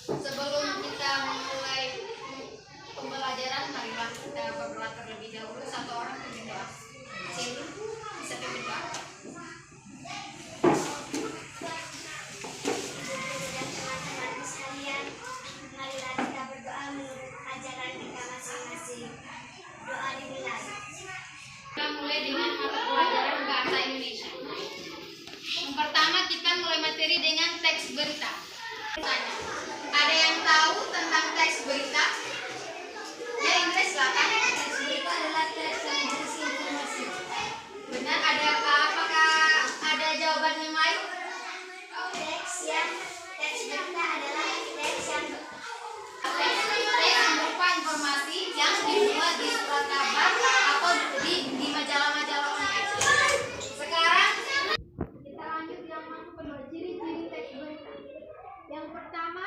Sebelum kita memulai pembelajaran, marilah kita berdoa terlebih dahulu. Satu orang pimpin doa. Sini bisa pimpin doa. Teman-teman sekalian, marilah kita berdoa menurut ajaran kita masing-masing. Doa dimulai. Kita mulai dengan mata pelajaran bahasa Indonesia. Yang pertama kita mulai materi dengan teks berita. Ada yang tahu tentang teks berita? Ya, Inggris lah kan? Teks berita adalah teks yang berisi informasi. Benar, apakah ada jawaban yang lain? Teks berita adalah teks yang berupa informasi yang dimuat di surat kabar atau di majalah-majalah online. Sekarang kita lanjut yang masuk kedua, ciri-ciri teks berita. Yang pertama,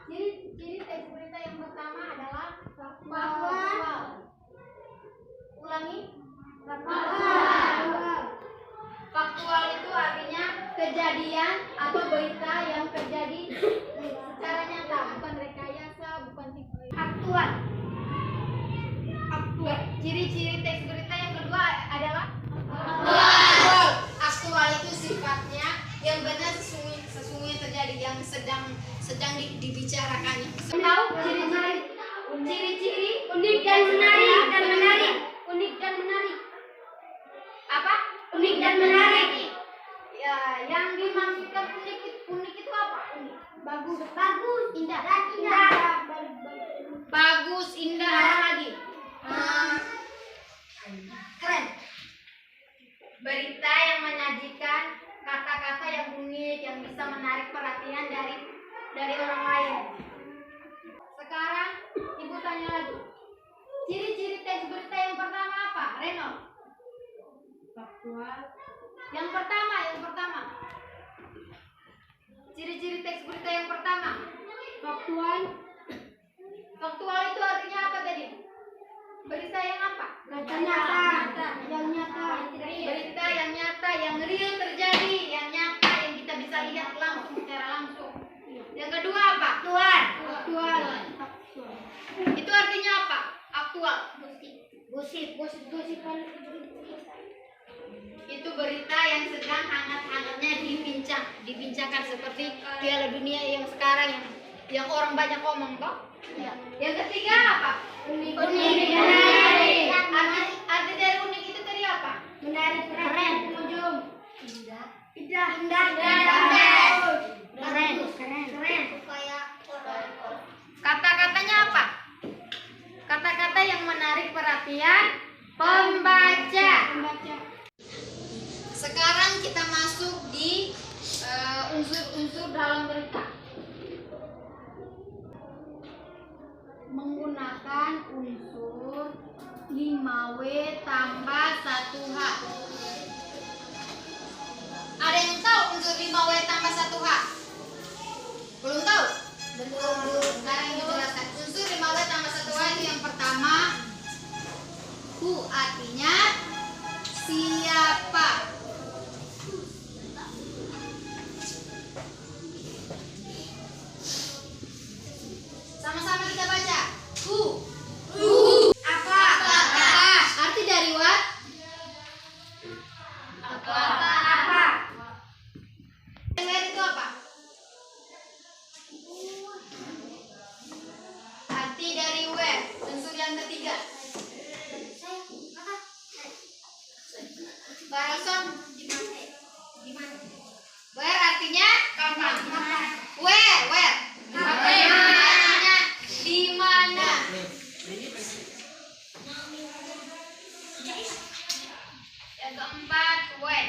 ciri teks berita yang pertama adalah faktual. Ulangi. Faktual itu artinya kejadian atau berita yang terjadi secara nyata, bukan rekayasa, bukan tipu. Aktual. Ciri-ciri teks berita yang kedua adalah aktual. Aktual itu sifatnya yang benar sesungguhnya terjadi, yang sedang dibicarakannya. Tahu ciri-ciri unik dan menarik. Unik dan menarik. Apa? Unik dan menarik. Ya, yang dimaksudkan unik itu apa? Unik. Bagus, indah. Bagus, indah, apa lagi? Keren. Berita yang menyajikan kata-kata yang unik, yang bisa menarik perhatian dari orang lain. Sekarang ibu tanya lagi. Ciri-ciri teks berita yang pertama apa? Reno? Faktual. Yang pertama. Ciri-ciri teks berita yang pertama. Faktual. Faktual itu artinya apa tadi? Berita yang apa? Nyata. Berita yang nyata, yang real terjadi, yang nyata, yang kita bisa lihat langsung secara langsung. Yang kedua apa? Aktual. Itu artinya apa? Aktual. Gosip. Itu berita yang sedang hangat-hangatnya dibincangkan seperti Piala Dunia yang sekarang yang orang banyak ngomong toh. Ya. Yang ketiga apa? Unik. Arti dari unik itu tadi apa? Menarik, Keren. Ujung. Indah. Keren. Kata-katanya apa? Kata-kata yang menarik perhatian pembaca. Sekarang kita masuk di unsur-unsur dalam berita. Menggunakan unsur 5W tambah 1H. Ada yang tahu unsur 5W tambah 1H? Belum tahu? Belum. Sekarang dijelaskan. Unsur 5W tambah 1H itu yang pertama, who, artinya siapa. Sama-sama kita baca. Who. Apa? Arti dari what? Apa? Where itu apa? Arti dari where, unsur yang ketiga. Barson. Where artinya kapan? Where? Artinya di mana? Yang keempat, when.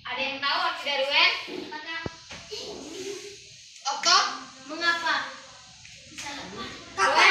Ada yang tahu arti dari when? Okto? Mengapa? Kapan?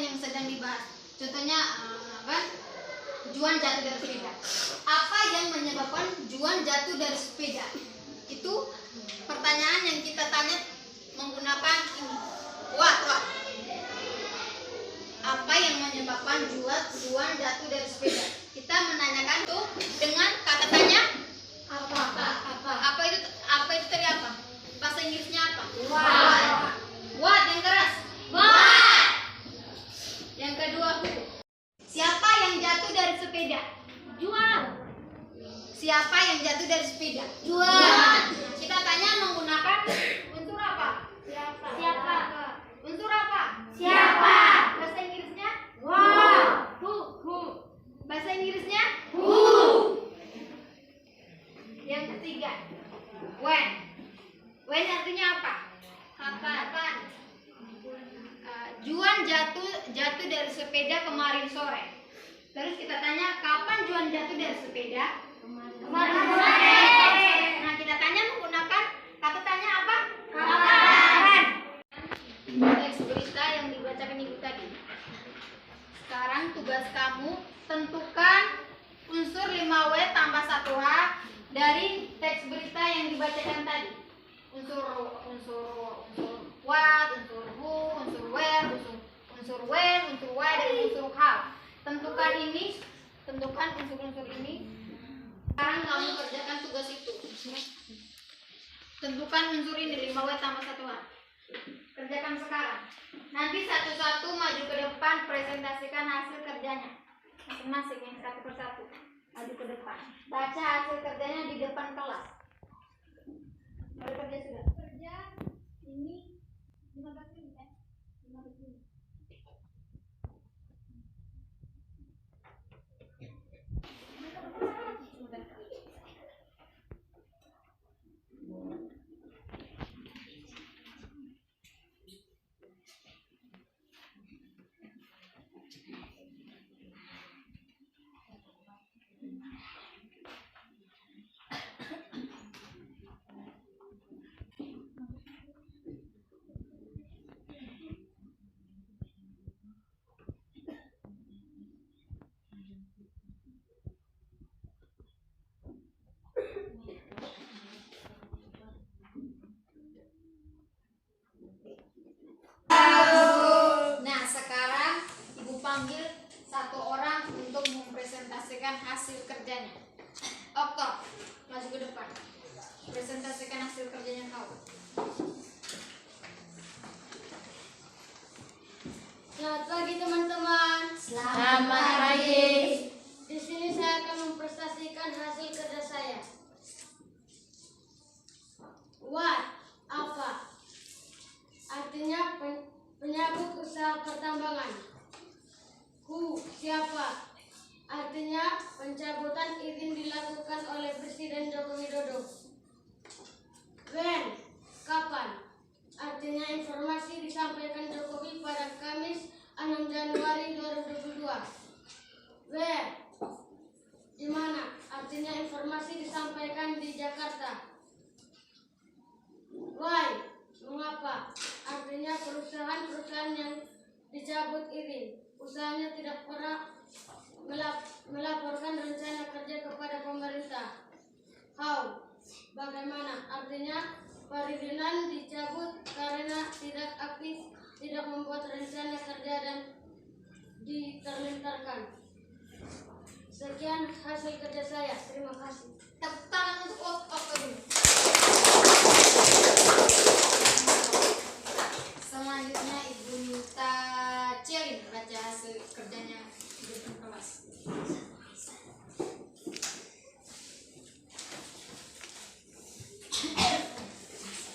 yang sedang dibahas. Contohnya kan Juan jatuh dari sepeda. Apa yang menyebabkan Juan jatuh dari sepeda? Itu pertanyaan yang kita tanya menggunakan ini. What? Apa yang menyebabkan Juan jatuh dari sepeda? Kita menanyakan itu dengan kata tanya apa? Apa itu tadi apa? Bahasa Inggrisnya apa? What yang keras? What. Yang kedua, siapa yang jatuh dari sepeda? Juan. Siapa yang jatuh dari sepeda? Juan. Kita tanya menggunakan unsur apa? Siapa? Unsur apa? Siapa? Bahasa Inggrisnya? Who. Bahasa Inggrisnya? Who. Yang ketiga, when. When artinya apa? Kapan? Juan jatuh dari sepeda kemarin sore. Terus kita tanya, kapan Juan jatuh dari sepeda? Kemarin sore. Nah, kita tanya menggunakan kata tanya apa? Kapan? Teks berita yang dibacakan ibu tadi. Sekarang tugas kamu tentukan unsur 5W tambah 1H dari teks berita yang dibacakan tadi. Unsur what, unsur who, unsur where, unsur when, unsur why, dan unsur how. Tentukan unsur-unsur ini. Sekarang kamu kerjakan tugas itu. Tentukan unsur ini 5W tambah 1H. Kerjakan sekarang. Nanti satu-satu maju ke depan, presentasikan hasil kerjanya. Masing-masing yang satu persatu. Maju ke depan. Baca hasil kerjanya di depan kelas. Ada kerja sudah? Kerja ini 15 menit ya? 15 menit. Nah, sekarang ibu panggil satu orang untuk mempresentasikan hasil kerjanya. Okto, maju ke depan. Presentasikan hasil kerjanya kau. Selamat pagi teman-teman. Selamat pagi. Di sini saya akan mempresentasikan hasil kerja saya. What? Apa? Artinya penyabut usaha pertambangan. Who? Siapa? Artinya pencabutan izin dilakukan oleh Presiden Joko Widodo. When? Kapan? Artinya informasi disampaikan Jokowi pada Kamis 6 Januari 2022. Where? Di mana? Artinya informasi disampaikan di Jakarta. Why? Mengapa? Artinya perusahaan-perusahaan yang dicabut izin, usahanya tidak pernah melaporkan rencana kerja kepada pemerintah. How? Bagaimana? Artinya perizinan dicabut karena tidak aktif, tidak membuat rencana kerja dan diterlintarkan. Sekian hasil kerja saya. Terima kasih. Tepuk tangan untuk Okto dulu. Selanjutnya Ibu minta Celin baca hasil kerjanya di depan kelas.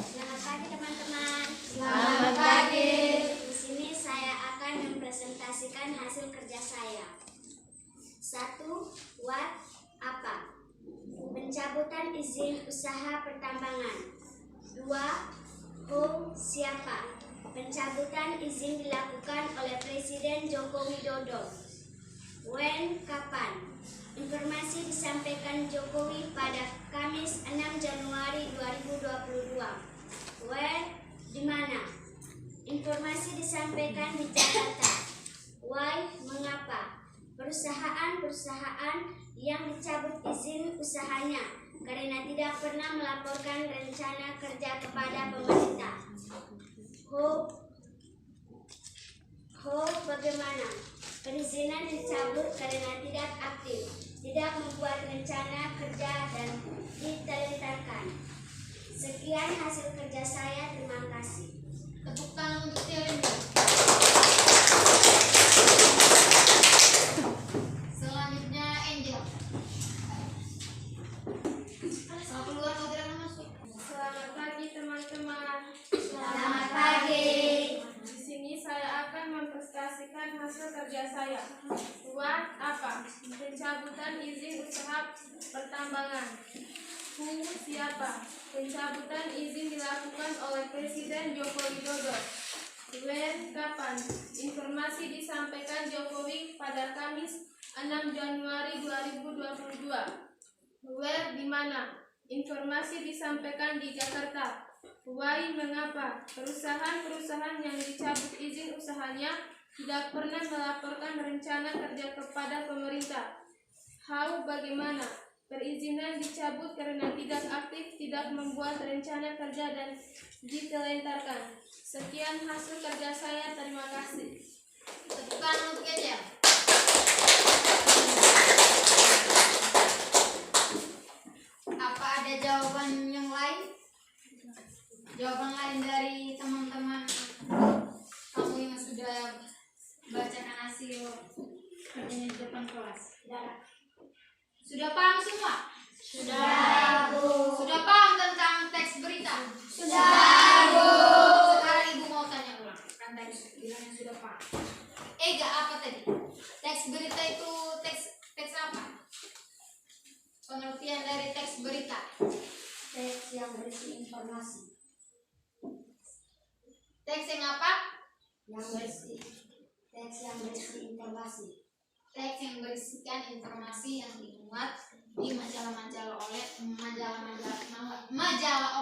Selamat pagi teman-teman. Selamat pagi. Di sini saya akan mempresentasikan hasil kerja saya. 1. What? Apa? Pencabutan izin usaha pertambangan. 2. Who? Siapa? Pencabutan izin dilakukan oleh Presiden Joko Widodo. When? Kapan? Informasi disampaikan Jokowi pada Kamis 6 Januari 2022. Where? Di mana? Informasi disampaikan di Jakarta. perusahaan yang dicabut izin usahanya karena tidak pernah melaporkan rencana kerja kepada pemerintah. Bagaimana? Perizinan dicabut karena tidak aktif, tidak membuat rencana kerja dan ditelantarkan. Sekian hasil kerja saya, terima kasih. Tepuk tangan untuk Tialinda. Selanjutnya Angel. Mau keluar mau tidak masuk? Selamat pagi teman-teman. Selamat pagi. Di sini saya akan mempresentasikan hasil kerja saya. Buat apa? Pencabutan izin usaha pertambangan. Who siapa? Pencabutan izin dilakukan oleh Presiden Joko Widodo. When kapan? Informasi disampaikan Jokowi pada Kamis 6 Januari 2022. Where di mana? Informasi disampaikan di Jakarta. Why mengapa? Perusahaan-perusahaan yang dicabut izin usahanya tidak pernah melaporkan rencana kerja kepada pemerintah. How bagaimana? Perizinan dicabut karena tidak aktif, tidak membuat rencana kerja dan ditelantarkan. Sekian hasil kerja saya, terima kasih. Tepuk tangan untuk Angel. Apa ada jawaban yang lain? Jawaban lain dari teman-teman kamu yang sudah bacakan hasil kerjanya di depan kelas? Sudah paham semua? Sudah, Bu. Sudah paham tentang teks berita? Sudah, Bu. Sekarang Ibu mau tanya ulang. Kan tadi bilangnya sudah paham. Ega, apa tadi? Teks berita itu teks apa? Pengertian dari teks berita. Teks yang berisi informasi. Teks yang apa? Teks yang berisi informasi. Teks yang berisikan informasi yang dimuat di majalah-majalah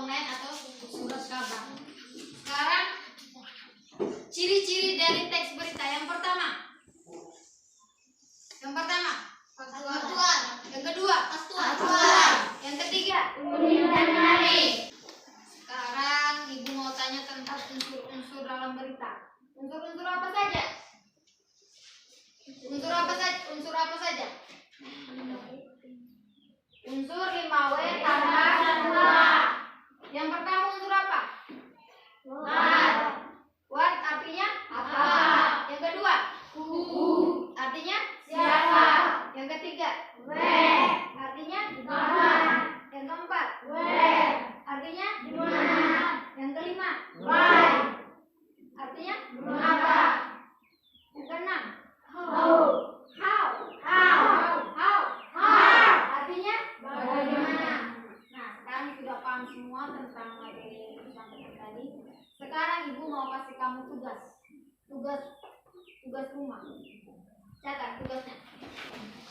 online atau surat kabar. Sekarang ciri-ciri dari teks berita. Yang pertama, faktual. Yang kedua, faktual. Yang ketiga, unik dan menarik. Sekarang Ibu mau tanya tentang unsur-unsur dalam berita. Unsur-unsur apa saja? Unsur apa saja? Unsur 5W tambah 1H. Yang pertama unsur apa? What artinya apa? Yang kedua, who artinya siapa? Yang ketiga, where artinya di mana? Yang keempat, where artinya di mana? Yang kelima, why artinya mengapa? Yang keenam, how artinya bagaimana? Nah, sekarang sudah paham semua tentang materi yang disampaikan tadi. Sekarang Ibu mau kasih kamu tugas rumah. Catat tugasnya.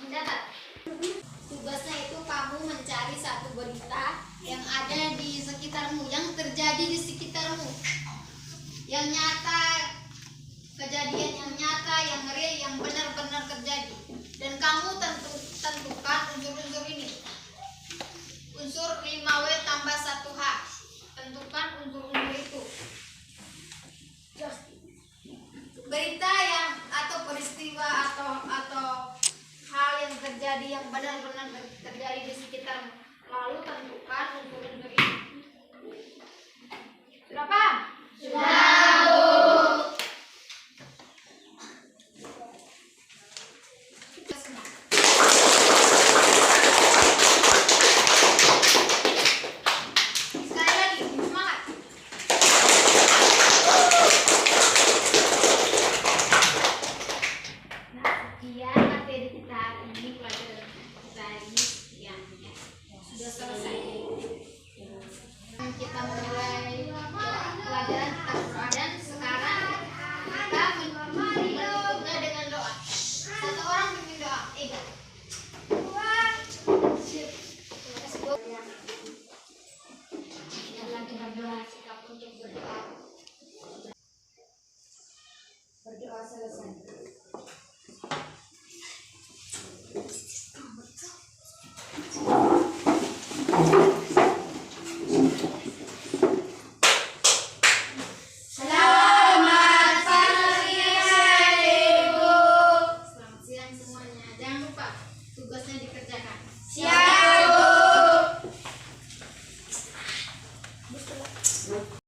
Mencatat. Tugasnya itu kamu mencari satu berita yang ada di sekitarmu, yang terjadi di sekitarmu, yang nyata, kejadian yang nyata, yang real, yang benar-benar terjadi. Dan kamu tentukan unsur-unsur ini. Unsur 5W tambah 1H. Tentukan unsur-unsur itu. Berita yang atau peristiwa atau hal yang terjadi, yang benar-benar terjadi di sekitarmu. Lalu tentukan unsur-unsur ini. Sudah paham? Sudah, Bu. Sekali lagi, semangat. Nah, sekian materi kita hari ini, pelajaran kita hari ini sekian. Sudah selesai. Selamat pagi adik-ibu. Selamat siang semuanya. Jangan lupa tugasnya dikerjakan. Siap, Bu.